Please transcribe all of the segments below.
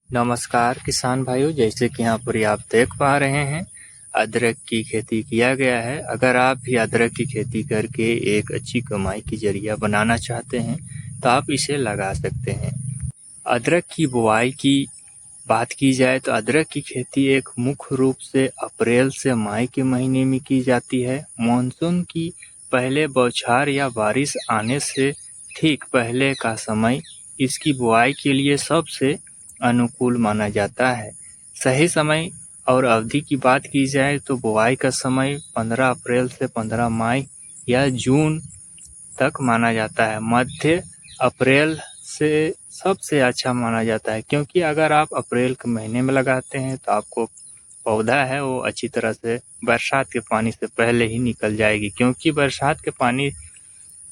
नमस्कार किसान भाइयों, जैसे कि यहाँ पर आप देख पा रहे हैं अदरक की खेती किया गया है। अगर आप भी अदरक की खेती करके एक अच्छी कमाई की जरिया बनाना चाहते हैं तो आप इसे लगा सकते हैं। अदरक की बुआई की बात की जाए तो अदरक की खेती एक मुख्य रूप से अप्रैल से मई के महीने में की जाती है। मानसून की पहले बौछार या बारिश आने से ठीक पहले का समय इसकी बुआई के लिए सबसे अनुकूल माना जाता है। सही समय और अवधि की बात की जाए तो बुआई का समय 15 अप्रैल से 15 मई या जून तक माना जाता है। मध्य अप्रैल से सबसे अच्छा माना जाता है, क्योंकि अगर आप अप्रैल के महीने में लगाते हैं तो आपको पौधा है वो अच्छी तरह से बरसात के पानी से पहले ही निकल जाएगी, क्योंकि बरसात के पानी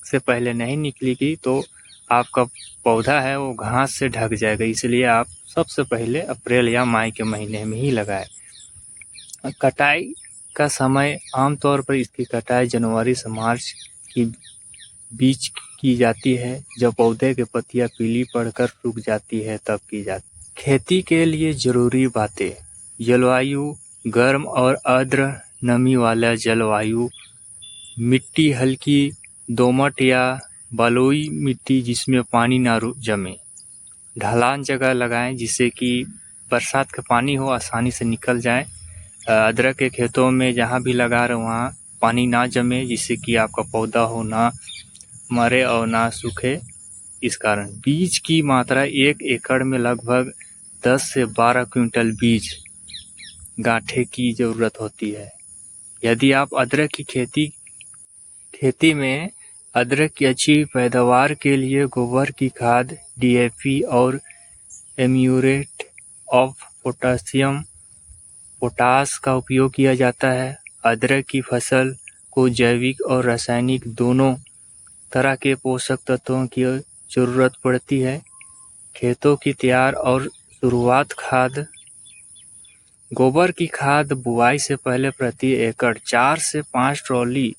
से पहले नहीं निकलेगी तो आपका पौधा है वो घास से ढक जाएगा। इसलिए आप सबसे पहले अप्रैल या मई के महीने में ही लगाएं। कटाई का समय आमतौर पर इसकी कटाई जनवरी से मार्च की बीच की जाती है, जब पौधे के पत्तियां पीली पड़कर सूख जाती है तब की जाती। खेती के लिए जरूरी बातें: जलवायु गर्म और आर्द्र नमी वाला जलवायु, मिट्टी हल्की दोमट या बलुई मिट्टी जिसमें पानी ना जमे, ढलान जगह लगाएं जिससे कि बरसात का पानी हो आसानी से निकल जाए। अदरक के खेतों में जहाँ भी लगा रहे वहाँ पानी ना जमे, जिससे कि आपका पौधा हो ना मरे और ना सूखे। इस कारण बीज की मात्रा 1 एकड़ में लगभग 10 से 12 क्विंटल बीज गांठे की ज़रूरत होती है। यदि आप अदरक की खेती में अदरक की अच्छी पैदावार के लिए गोबर की खाद, DAP और म्यूरेट ऑफ पोटास का उपयोग किया जाता है। अदरक की फसल को जैविक और रासायनिक दोनों तरह के पोषक तत्वों की ज़रूरत पड़ती है। खेतों की तैयार और शुरुआत: खाद, गोबर की खाद बुआई से पहले प्रति एकड़ 4 से 5 ट्रॉली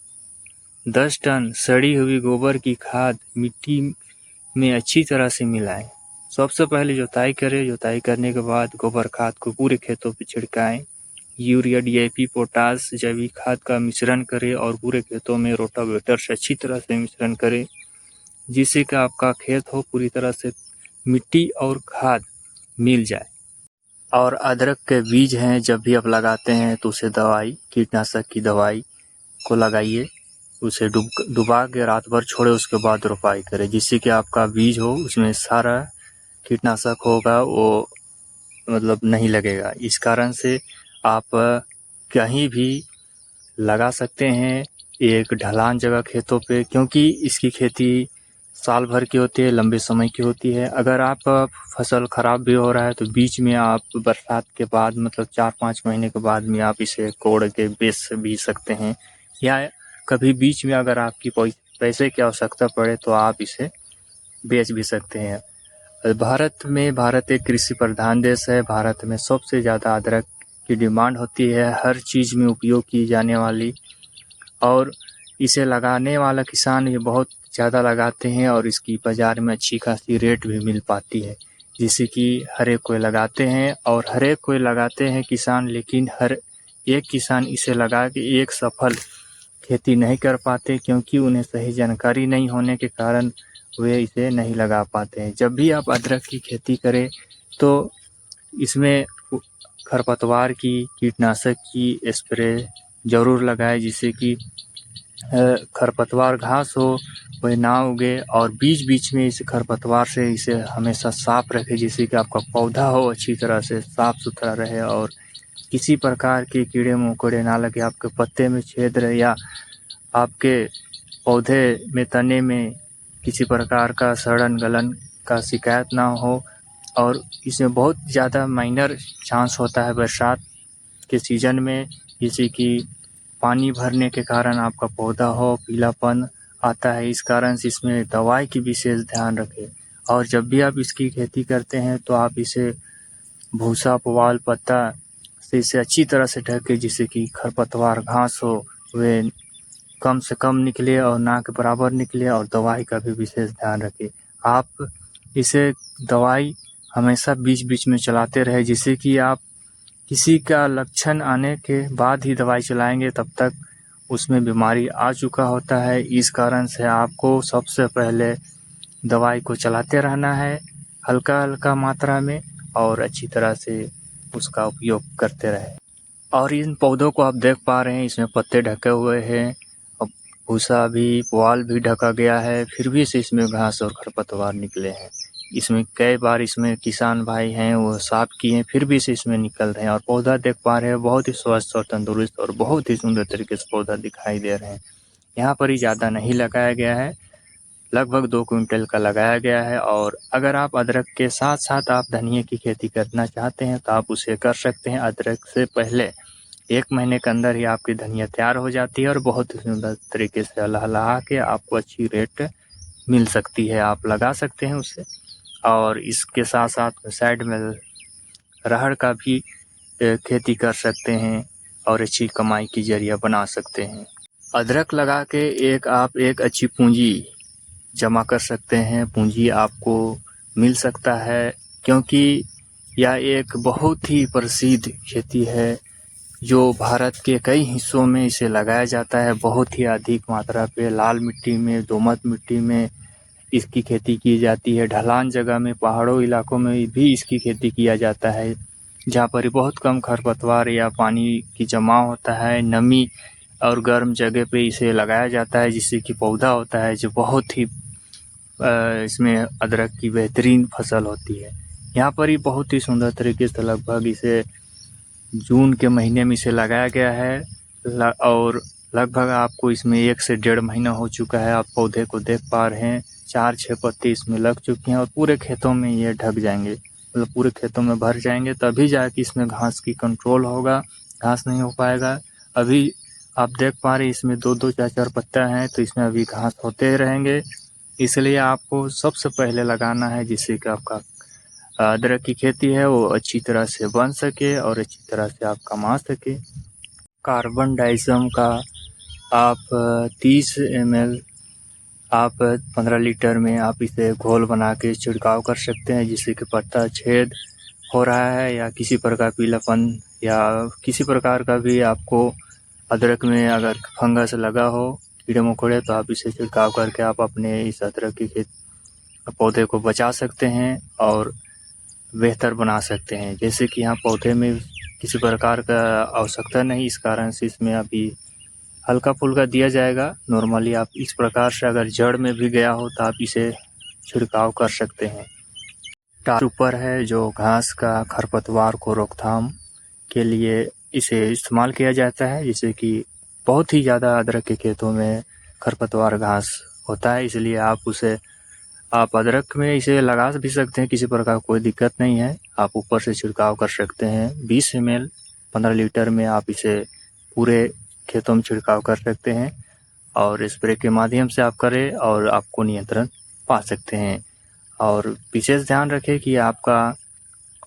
10 टन सड़ी हुई गोबर की खाद मिट्टी में अच्छी तरह से मिलाएं। सबसे पहले जुताई करें। जुताई करने के बाद गोबर खाद को पूरे खेतों पर छिड़काएं। यूरिया, DAP, पोटास, जैविक खाद का मिश्रण करें और पूरे खेतों में रोटावेटर से अच्छी तरह से मिश्रण करें, जिससे कि आपका खेत हो पूरी तरह से मिट्टी और खाद मिल जाए। और अदरक के बीज हैं, जब भी आप लगाते हैं तो उसे कीटनाशक की दवाई को लगाइए, उसे डुबा के रात भर छोड़े, उसके बाद रोपाई करें, जिससे कि आपका बीज हो उसमें सारा कीटनाशक होगा वो नहीं लगेगा। इस कारण से आप कहीं भी लगा सकते हैं, एक ढलान जगह खेतों पे, क्योंकि इसकी खेती साल भर की होती है, लंबे समय की होती है। अगर आप फसल खराब भी हो रहा है तो बीच में आप बरसात के बाद 4-5 महीने के बाद में आप इसे कोड़ के बेच भी सकते हैं, या कभी बीच में अगर आपकी पैसे की आवश्यकता पड़े तो आप इसे बेच भी सकते हैं। भारत एक कृषि प्रधान देश है। भारत में सबसे ज़्यादा अदरक की डिमांड होती है, हर चीज़ में उपयोग की जाने वाली, और इसे लगाने वाला किसान ये बहुत ज़्यादा लगाते हैं और इसकी बाज़ार में अच्छी खासी रेट भी मिल पाती है, जिससे कि हर एक कोई लगाते हैं और हर एक कोई लगाते हैं किसान, लेकिन हर एक किसान इसे लगा के एक सफल खेती नहीं कर पाते, क्योंकि उन्हें सही जानकारी नहीं होने के कारण वे इसे नहीं लगा पाते हैं। जब भी आप अदरक की खेती करें तो इसमें खरपतवार की, कीटनाशक की स्प्रे ज़रूर लगाएं, जिससे कि खरपतवार घास हो वह ना उगे, और बीच बीच में इस खरपतवार से इसे हमेशा साफ रखें, जिससे कि आपका पौधा हो अच्छी तरह से साफ सुथरा रहे और किसी प्रकार के कीड़े मकोड़े ना लगे, आपके पत्ते में छेद रहे या आपके पौधे में तने में किसी प्रकार का सड़न गलन का शिकायत ना हो। और इसमें बहुत ज़्यादा माइनर चांस होता है बरसात के सीज़न में, जैसे कि पानी भरने के कारण आपका पौधा हो पीलापन आता है। इस कारण से इसमें दवाई की विशेष ध्यान रखें। और जब भी आप इसकी खेती करते हैं तो आप इसे भूसा, पुआल, पत्ता से इसे अच्छी तरह से ढके, जिससे कि खरपतवार घास हो वे कम से कम निकले और ना के बराबर निकले, और दवाई का भी विशेष ध्यान रखें। आप इसे दवाई हमेशा बीच बीच में चलाते रहे, जिससे कि आप किसी का लक्षण आने के बाद ही दवाई चलाएंगे तब तक उसमें बीमारी आ चुका होता है। इस कारण से आपको सबसे पहले दवाई को चलाते रहना है हल्का हल्का मात्रा में और अच्छी तरह से उसका उपयोग करते रहे। और इन पौधों को आप देख पा रहे हैं, इसमें पत्ते ढके हुए हैं, भूसा भी, पुआल भी ढका गया है, फिर भी से इसमें घास और खरपतवार निकले हैं। इसमें कई बार इसमें किसान भाई हैं वो साफ किए हैं, फिर भी से इसमें निकल रहे हैं। और पौधा देख पा रहे हैं बहुत ही स्वस्थ और तंदुरुस्त और बहुत ही सुंदर तरीके से पौधा दिखाई दे रहे हैं। यहाँ पर ही ज़्यादा नहीं लगाया गया है, लगभग 2 क्विंटल का लगाया गया है। और अगर आप अदरक के साथ साथ आप धनिया की खेती करना चाहते हैं तो आप उसे कर सकते हैं। अदरक से पहले 1 महीने के अंदर ही आपकी धनिया तैयार हो जाती है और बहुत ही सुंदर तरीके से लहलहा के आपको अच्छी रेट मिल सकती है, आप लगा सकते हैं उसे। और इसके साथ साथ साइड में अरहर का भी खेती कर सकते हैं और अच्छी कमाई की जरिया बना सकते हैं। अदरक लगा के आप एक अच्छी पूंजी जमा कर सकते हैं, पूंजी आपको मिल सकता है, क्योंकि यह एक बहुत ही प्रसिद्ध खेती है जो भारत के कई हिस्सों में इसे लगाया जाता है। बहुत ही अधिक मात्रा पे लाल मिट्टी में, दोमट मिट्टी में इसकी खेती की जाती है। ढलान जगह में, पहाड़ों इलाकों में भी इसकी खेती किया जाता है, जहाँ पर बहुत कम खरपतवार या पानी की जमाव होता है। नमी और गर्म जगह पे इसे लगाया जाता है, जिससे कि पौधा होता है जो बहुत ही इसमें अदरक की बेहतरीन फसल होती है। यहाँ पर ही बहुत ही सुंदर तरीके से लगभग इसे जून के महीने में इसे लगाया गया है और लगभग आपको इसमें 1 से 1.5 महीना हो चुका है। आप पौधे को देख पा रहे हैं, 4-6 पत्ते इसमें लग चुके हैं और पूरे खेतों में ये ढक जाएंगे, मतलब पूरे खेतों में भर जाएंगे, तभी जाके इसमें घास की कंट्रोल होगा, घास नहीं हो पाएगा। अभी आप देख पा रहे हैं इसमें 2-2, 4-4 पत्ता हैं, तो इसमें अभी घास होते रहेंगे। इसलिए आपको सबसे पहले लगाना है, जिससे कि आपका अदरक की खेती है वो अच्छी तरह से बन सके और अच्छी तरह से आप कमा सके। कार्बन डाइज़म का आप 30 ml आप 15 लीटर में आप इसे घोल बना के छिड़काव कर सकते हैं, जिससे कि पत्ता छेद हो रहा है या किसी प्रकार पीलापन या किसी प्रकार का भी आपको अदरक में अगर फंगस लगा हो, कीड़े मकोड़े, तो आप इसे छिड़काव करके आप अपने इस अदरक की पौधे को बचा सकते हैं और बेहतर बना सकते हैं। जैसे कि यहाँ पौधे में किसी प्रकार का आवश्यकता नहीं, इस कारण से इसमें अभी हल्का फुल्का दिया जाएगा। नॉर्मली आप इस प्रकार से अगर जड़ में भी गया हो तो आप इसे छिड़काव कर सकते हैं। टार ऊपर है जो घास का खरपतवार को रोकथाम के लिए इसे इस्तेमाल किया जाता है, जिससे कि बहुत ही ज़्यादा अदरक के खेतों में खरपतवार घास होता है, इसलिए आप अदरक में इसे लगा भी सकते हैं, किसी प्रकार कोई दिक्कत नहीं है। आप ऊपर से छिड़काव कर सकते हैं। 20 ml 15 लीटर में आप इसे पूरे खेतों में छिड़काव कर सकते हैं और स्प्रे के माध्यम से आप करें और आपको नियंत्रण पा सकते हैं। और विशेष ध्यान रखें कि आपका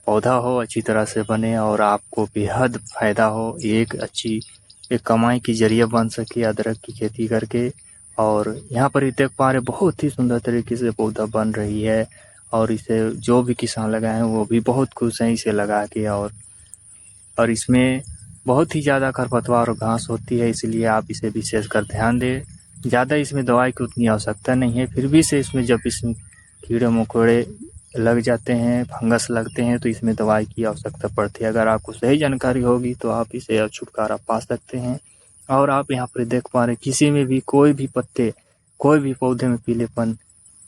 पौधा हो अच्छी तरह से बने और आपको बेहद फ़ायदा हो, एक कमाई की जरिया बन सके अदरक की खेती करके। और यहाँ पर ही देख पा रहे बहुत ही सुंदर तरीके से पौधा बन रही है और इसे जो भी किसान लगाए हैं वो भी बहुत खुश हैं इसे लगा के। और इसमें बहुत ही ज़्यादा खरपतवार और घास होती है, इसलिए आप इसे विशेषकर ध्यान दें। ज़्यादा इसमें दवाई की उतनी आवश्यकता नहीं है, फिर भी से इसमें जब इसमें कीड़े मकोड़े लग जाते हैं, फंगस लगते हैं, तो इसमें दवाई की आवश्यकता पड़ती है। अगर आपको सही जानकारी होगी तो आप इसे छुटकारा पा सकते हैं। और आप यहाँ पर देख पा रहे किसी में भी कोई भी पौधे में पीलेपन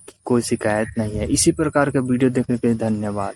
की कोई शिकायत नहीं है। इसी प्रकार का वीडियो देखने के लिए धन्यवाद।